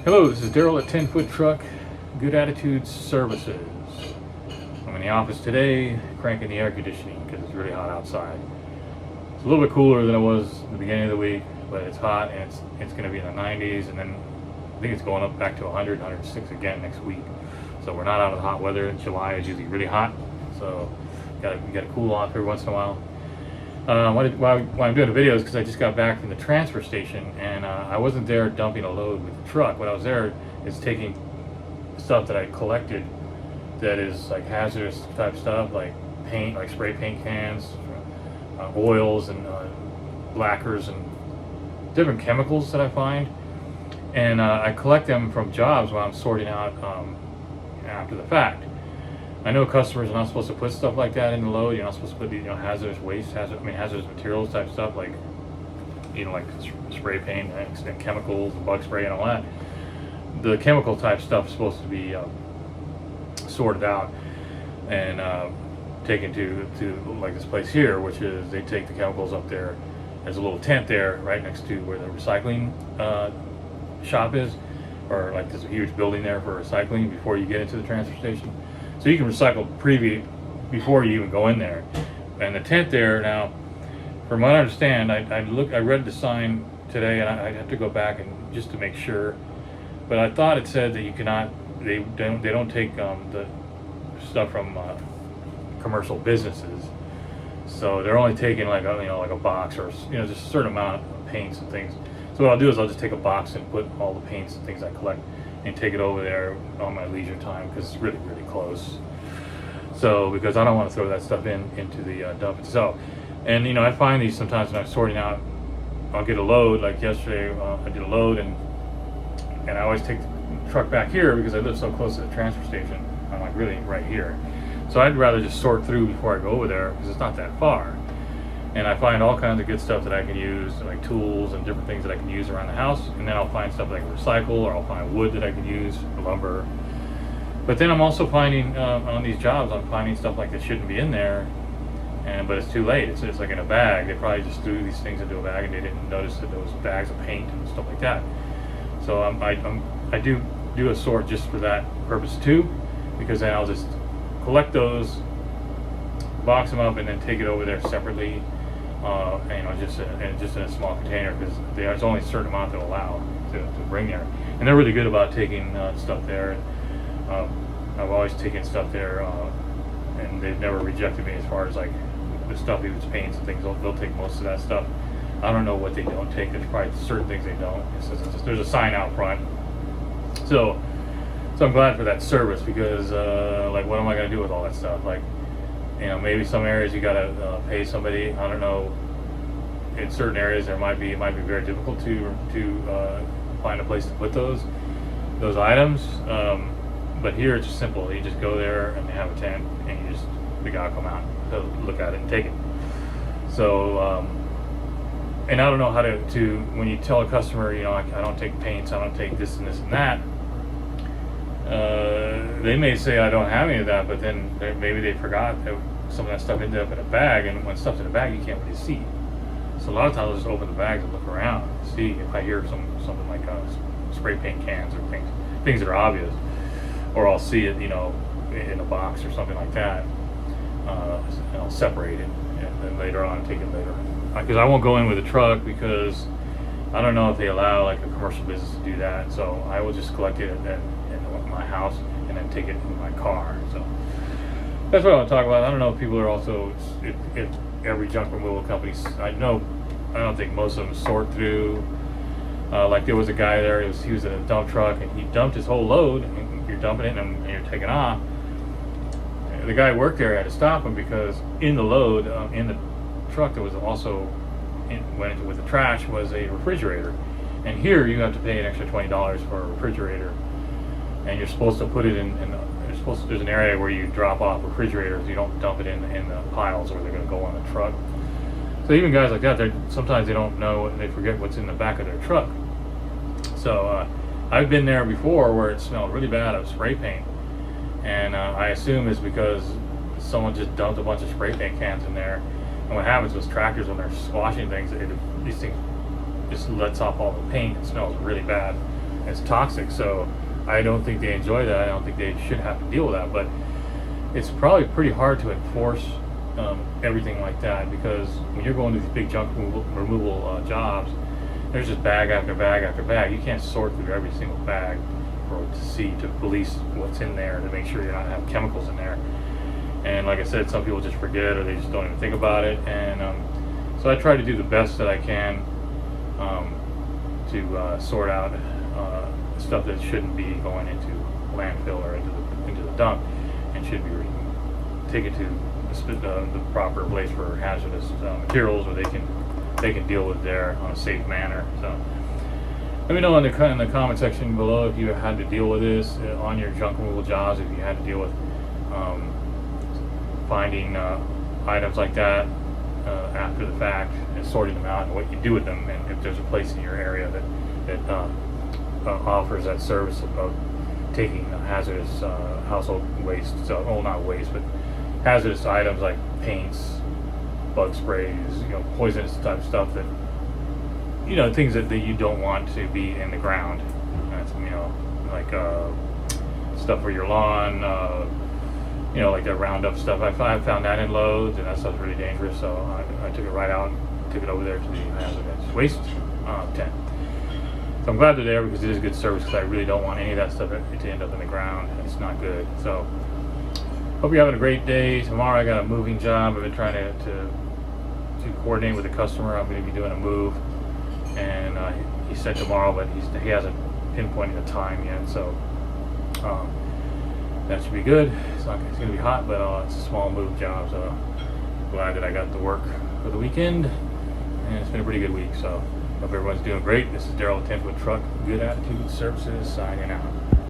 Hello, this is Daryl at 10 Foot Truck, Good Attitude Services. I'm in the office today cranking the air conditioning because it's really hot outside. It's a little bit cooler than it was at the beginning of the week, but it's hot and it's going to be in the 90s, and then I think it's going up back to 100, 106 again next week. So we're not out of the hot weather. July is usually really hot, so you gotta cool off every once in a while. Why I'm doing the video is because I just got back from the transfer station, and I wasn't there dumping a load with the truck. What I was there is taking stuff that I collected that is like hazardous type stuff, like paint, like spray paint cans, oils and lacquers and different chemicals that I find. And I collect them from jobs while I'm sorting out after the fact. I know customers are not supposed to put stuff like that in the load. You're not supposed to put hazardous waste, hazardous materials type stuff, like like spray paint and chemicals and bug spray and all that. The chemical type stuff is supposed to be sorted out and taken to like this place here, which is they take the chemicals up there. There's a little tent there right next to where the recycling shop is, or like there's a huge building there for recycling before you get into the transfer station. So you can recycle before you even go in there. And the tent there now, from what I understand, I read the sign today, and I have to go back and just to make sure. But I thought it said that you cannot. They don't take the stuff from commercial businesses. So they're only taking like a box or just a certain amount of paints and things. So what I'll do is I'll just take a box and put all the paints and things I collect and take it over there on my leisure time because it's really, really close. So because I don't want to throw that stuff into the dump itself. And I find these sometimes when I'm sorting out. I'll get a load, like yesterday I did a load, and I always take the truck back here because I live so close to the transfer station. I'm like really right here. So I'd rather just sort through before I go over there because it's not that far. And I find all kinds of good stuff that I can use, like tools and different things that I can use around the house. And then I'll find stuff that I can recycle, or I'll find wood that I can use, lumber. But then I'm also finding, on these jobs, I'm finding stuff like that shouldn't be in there, but it's too late. It's like in a bag. They probably just threw these things into a bag and they didn't notice that there was bags of paint and stuff like that. So I do a sort just for that purpose too, because then I'll just collect those, box them up, and then take it over there separately. Just in a small container, because there's only a certain amount they'll allow to bring there, and they're really good about taking stuff there. I've always taken stuff there, and they've never rejected me as far as like the stuff, if it's paints and things. They'll take most of that stuff. I don't know what they don't take. There's probably certain things they don't. There's a sign out front. So I'm glad for that service, because like, what am I going to do with all that stuff? Like, maybe some areas you gotta pay somebody. I don't know. In certain areas, it might be very difficult to find a place to put those items. But here it's just simple. You just go there and they have a tent, and the guy will come out to look at it and take it. So and I don't know how to when you tell a customer, I don't take paints, I don't take this and this and that. They may say I don't have any of that, but then maybe they forgot that some of that stuff ended up in a bag, and when stuff's in a bag, you can't really see. So a lot of times I'll just open the bags and look around and see if I hear something like spray paint cans or things that are obvious, or I'll see it, in a box or something like that, and I'll separate it, and then later on take it later. Because I won't go in with a truck, because I don't know if they allow like a commercial business to do that. So I will just collect it in my house and then take it in my car. So that's what I want to talk about. I don't know if people are also, if every junk removal company, I don't think most of them sort through. Like there was a guy there, he was in a dump truck, and he dumped his whole load, and you're dumping it and you're taking off. The guy who worked there had to stop him, because in the load, in the truck that was also went into with the trash, was a refrigerator. And here you have to pay an extra $20 for a refrigerator, and you're supposed to put it there's an area where you drop off refrigerators. You don't dump it in the piles, or they're going to go on the truck. So even guys like that, sometimes they don't know, and they forget what's in the back of their truck. So I've been there before where it smelled really bad of spray paint, and I assume it's because someone just dumped a bunch of spray paint cans in there. And what happens with tractors, when they're squashing things, these things just lets off all the paint. It smells really bad. it's toxic. So I don't think they enjoy that. I don't think they should have to deal with that. But it's probably pretty hard to enforce everything like that, because when you're going to these big junk removal jobs, there's just bag after bag after bag. You can't sort through every single bag to police what's in there, to make sure you're not having chemicals in there. And like I said, some people just forget, or they just don't even think about it. And so I try to do the best that I can to sort out stuff that shouldn't be going into landfill or into the dump, and should be taken to the proper place for hazardous materials, where they can deal with there on a safe manner. So let me know in the comment section below if you had to deal with this on your junk removal jobs, if you had to deal with finding items like that after the fact, and sorting them out, and what you do with them, and if there's a place in your area that offers that service of taking hazardous household waste, so, well, not waste, but hazardous items like paints, bug sprays, poisonous type stuff, that things that you don't want to be in the ground. That's, like stuff for your lawn, like the Roundup stuff. I found that in loads, and that stuff's really dangerous. So I took it right out and took it over there to the hazardous waste tent. So I'm glad they're there, because it is good service, because I really don't want any of that stuff to end up in the ground. It's not good. So hope you're having a great day. Tomorrow I got a moving job. I've been trying to coordinate with the customer. I'm going to be doing a move, and he said tomorrow, but he hasn't pinpointed a time yet. So that should be good. It's going to be hot, but it's a small move job. So glad that I got to work for the weekend, and it's been a pretty good week. So hope everyone's doing great. This is Daryl with 10-Foot Truck Good Attitude Services signing out.